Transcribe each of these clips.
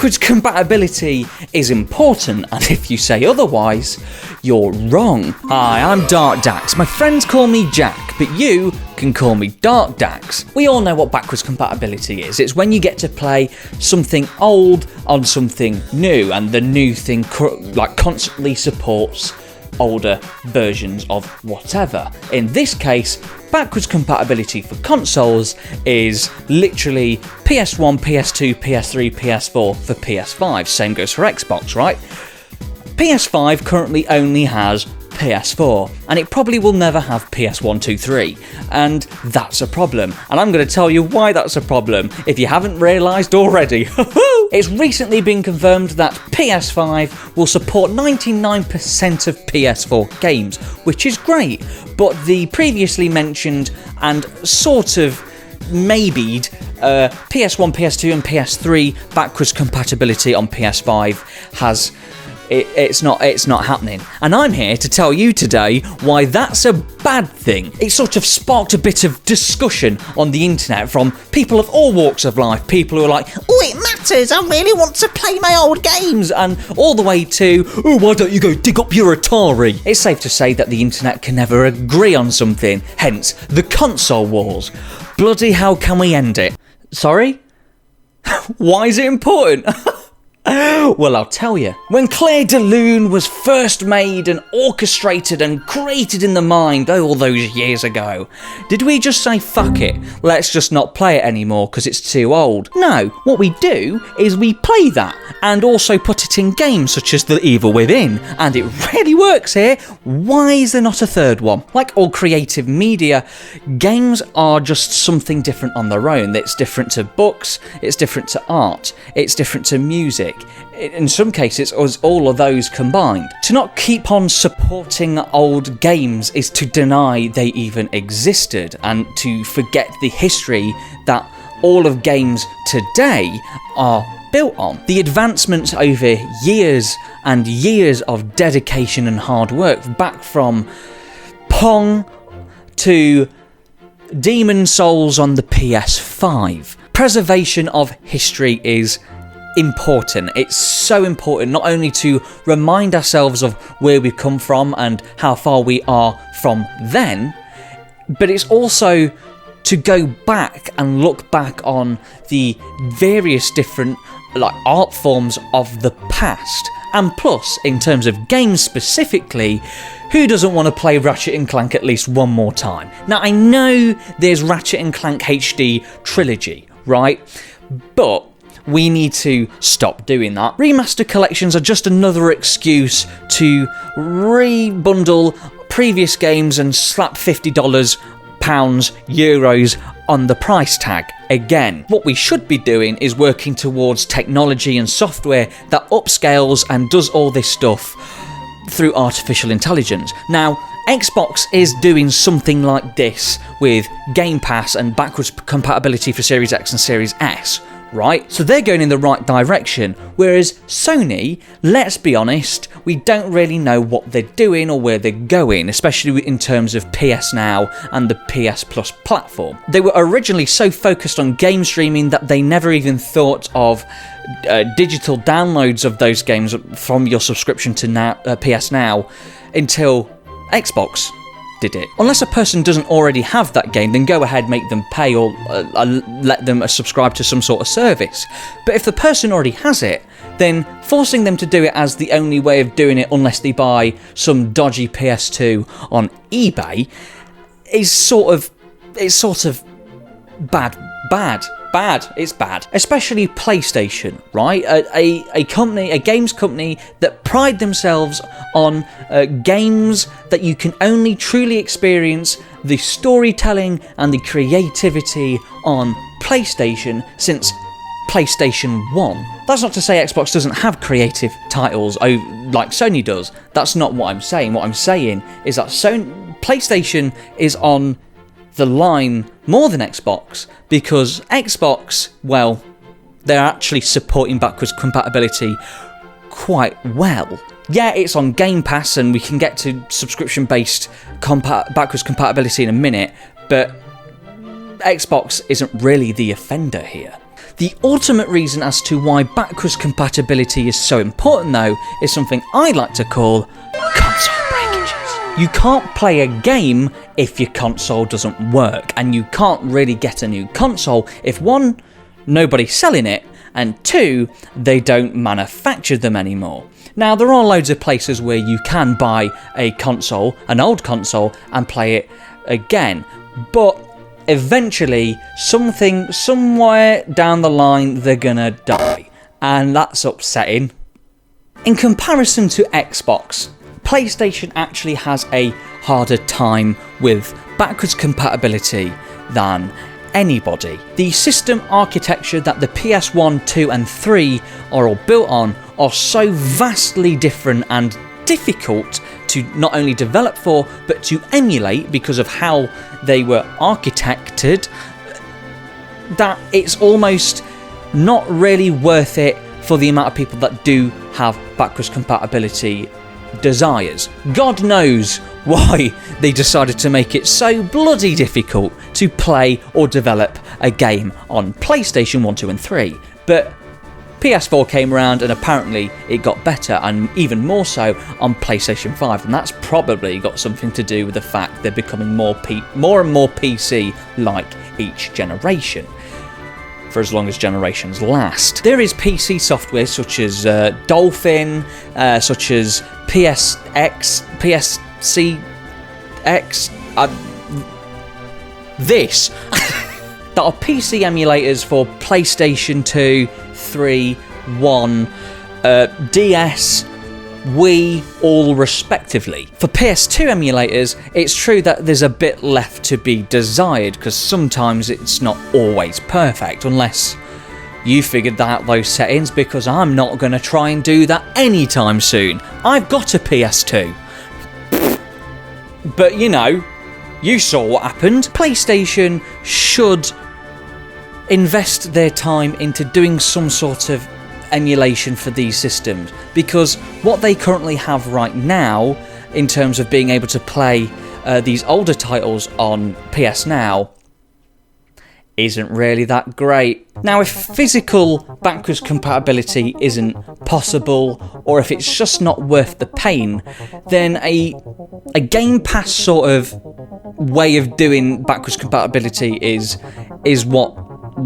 Backwards compatibility is important, and if you say otherwise, you're wrong. Hi, I'm Dark Dax. My friends call me Jack, but you can call me Dark Dax. We all know what backwards compatibility is. It's when you get to play something old on something new, and the new thing constantly supports older versions of whatever. In this case, backwards compatibility for consoles is literally PS1, PS2, PS3, PS4 for PS5. Same goes for Xbox, right? PS5 currently only has PS4, and it probably will never have PS1, 2, 3, and that's a problem. And I'm going to tell you why that's a problem, if you haven't realised already. It's recently been confirmed that PS5 will support 99% of PS4 games, which is great, but the previously mentioned and sort of maybe'd PS1, PS2 and PS3 backwards compatibility on PS5 has... It's not happening. And I'm here to tell you today why that's a bad thing. It sort of sparked a bit of discussion on the internet from people of all walks of life. People who are like, oh, it matters, I really want to play my old games. And all the way to, oh, why don't you go dig up your Atari? It's safe to say that the internet can never agree on something, hence the console wars. Bloody hell, can we end it? Sorry? Why is it important? Well, I'll tell you. When Clair de Lune was first made and orchestrated and created in the mind all those years ago, did we just say, fuck it, let's just not play it anymore because it's too old? No, what we do is we play that and also put it in games such as The Evil Within, and it really works here. Why is there not a third one? Like all creative media, games are just something different on their own. It's different to books, it's different to art, it's different to music. In some cases, it was all of those combined. To not keep on supporting old games is to deny they even existed and to forget the history that all of games today are built on. The advancements over years and years of dedication and hard work, back from Pong to Demon Souls on the PS5. Preservation of history is important. It's so important, not only to remind ourselves of where we've come from and how far we are from then, but it's also to go back and look back on the various different art forms of the past. And plus, in terms of games specifically, who doesn't want to play Ratchet & Clank at least one more time? Now, I know there's Ratchet & Clank HD Trilogy, right? But we need to stop doing that. Remaster collections are just another excuse to rebundle previous games and slap $50, pounds, euros on the price tag again. What we should be doing is working towards technology and software that upscales and does all this stuff through artificial intelligence. Now, Xbox is doing something like this with Game Pass and backwards compatibility for Series X and Series S, right? So they're going in the right direction, whereas Sony, let's be honest, we don't really know what they're doing or where they're going, especially in terms of PS Now and the PS Plus platform. They were originally so focused on game streaming that they never even thought of digital downloads of those games from your subscription to PS Now until Xbox did it. Unless a person doesn't already have that game, then go ahead, make them pay or let them subscribe to some sort of service. But if the person already has it, then forcing them to do it as the only way of doing it unless they buy some dodgy PS2 on eBay is sort of bad. It's bad. Especially PlayStation, right? A games company that pride themselves on games that you can only truly experience the storytelling and the creativity on PlayStation since PlayStation 1. That's not to say Xbox doesn't have creative titles like Sony does. That's not what I'm saying. What I'm saying is that PlayStation is on the line more than Xbox, because Xbox, well, they're actually supporting backwards compatibility quite well. Yeah, it's on Game Pass and we can get to subscription-based backwards compatibility in a minute, but Xbox isn't really the offender here. The ultimate reason as to why backwards compatibility is so important, though, is something I like to call console breakages. You can't play a game if your console doesn't work, and you can't really get a new console if, one, nobody's selling it, and two, they don't manufacture them anymore. Now, there are loads of places where you can buy a console, an old console, and play it again, but eventually, somewhere down the line, they're gonna die, and that's upsetting. In comparison to Xbox, PlayStation actually has a harder time with backwards compatibility than anybody. The system architecture that the PS1, 2 and 3 are all built on are so vastly different and difficult to not only develop for, but to emulate because of how they were architected, that it's almost not really worth it for the amount of people that do have backwards compatibility desires. God knows why they decided to make it so bloody difficult to play or develop a game on PlayStation 1, 2 and 3, but PS4 came around and apparently it got better, and even more so on PlayStation 5, and that's probably got something to do with the fact they're becoming more and more PC-like each generation, for as long as generations last. There is PC software such as Dolphin, such as PSX, PSCX, this, that are PC emulators for PlayStation 2, 3, 1, DS, Wii, all respectively. For PS2 emulators, it's true that there's a bit left to be desired, because sometimes it's not always perfect, unless you figured out those settings, because I'm not going to try and do that anytime soon. I've got a PS2. But you know, you saw what happened. PlayStation should invest their time into doing some sort of emulation for these systems, because what they currently have right now in terms of being able to play these older titles on PS Now isn't really that great. Now, if physical backwards compatibility isn't possible, or if it's just not worth the pain, then a Game Pass sort of way of doing backwards compatibility is what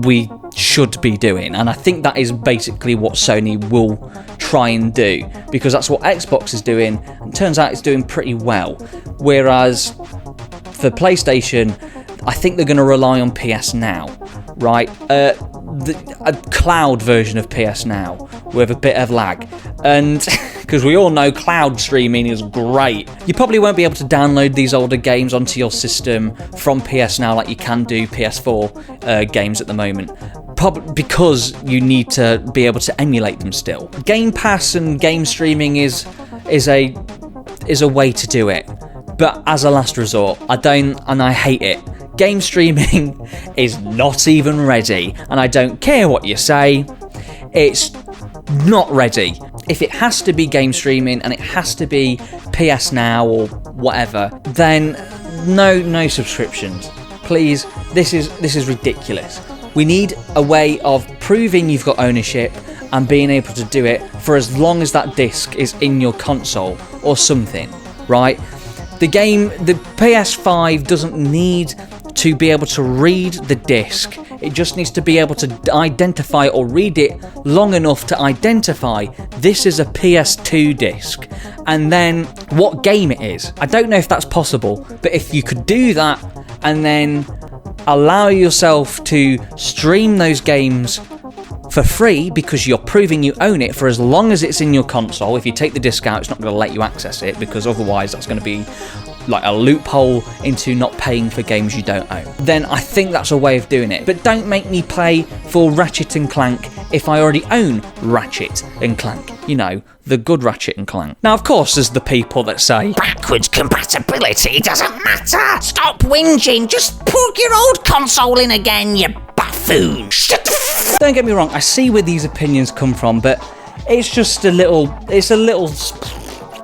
we should be doing, and I think that is basically what Sony will try and do, because that's what Xbox is doing, and turns out it's doing pretty well. Whereas for PlayStation, I think they're going to rely on PS Now, right? A cloud version of PS Now with a bit of lag, and because we all know cloud streaming is great. You probably won't be able to download these older games onto your system from PS Now like you can do PS4 games at the moment, probably because you need to be able to emulate them still. Game Pass and game streaming is a way to do it, but as a last resort, I hate it. Game streaming is not even ready, and I don't care what you say, it's not ready. If it has to be game streaming and it has to be PS Now or whatever, then no subscriptions. Please, this is ridiculous. We need a way of proving you've got ownership and being able to do it for as long as that disc is in your console or something, right? The PS5 doesn't need to be able to read the disc. It just needs to be able to identify or read it long enough to identify this is a PS2 disc, and then what game it is. I don't know if that's possible, but if you could do that and then allow yourself to stream those games for free because you're proving you own it for as long as it's in your console. If you take the disc out, it's not going to let you access it, because otherwise that's going to be like a loophole into not paying for games you don't own. Then I think that's a way of doing it. But don't make me pay for Ratchet and Clank if I already own Ratchet and Clank. You know, the good Ratchet and Clank. Now, of course, there's the people that say, backwards compatibility doesn't matter. Stop whinging. Just plug your old console in again, you buffoon. Shut the f***. Don't get me wrong, I see where these opinions come from, but it's just a little...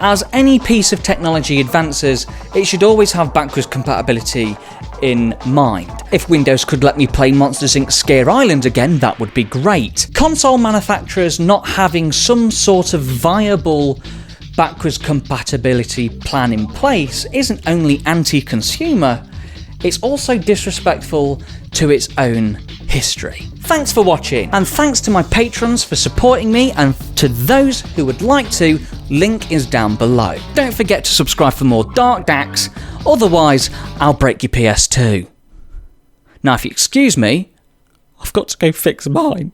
As any piece of technology advances, it should always have backwards compatibility in mind. If Windows could let me play Monsters Inc. Scare Island again, that would be great. Console manufacturers not having some sort of viable backwards compatibility plan in place isn't only anti-consumer, it's also disrespectful to its own history. Thanks for watching, and thanks to my patrons for supporting me, and to those who would like to, link is down below. Don't forget to subscribe for more Dark Dax, otherwise I'll break your PS2. Now if you excuse me, I've got to go fix mine.